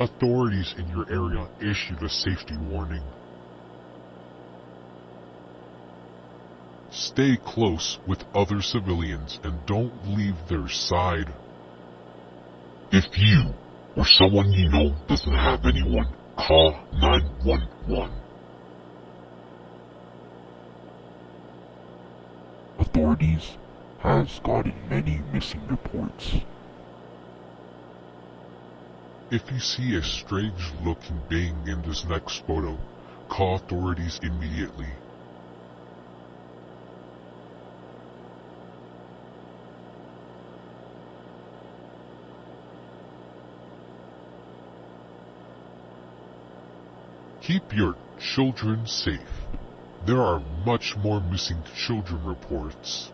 Authorities in your area issued a safety warning. Stay close with other civilians and don't leave their side. If you or someone you know doesn't have anyone, call 911. Authorities has gotten many missing reports. If you see a strange-looking being in this next photo, call authorities immediately. Keep your children safe. There are much more missing children reports.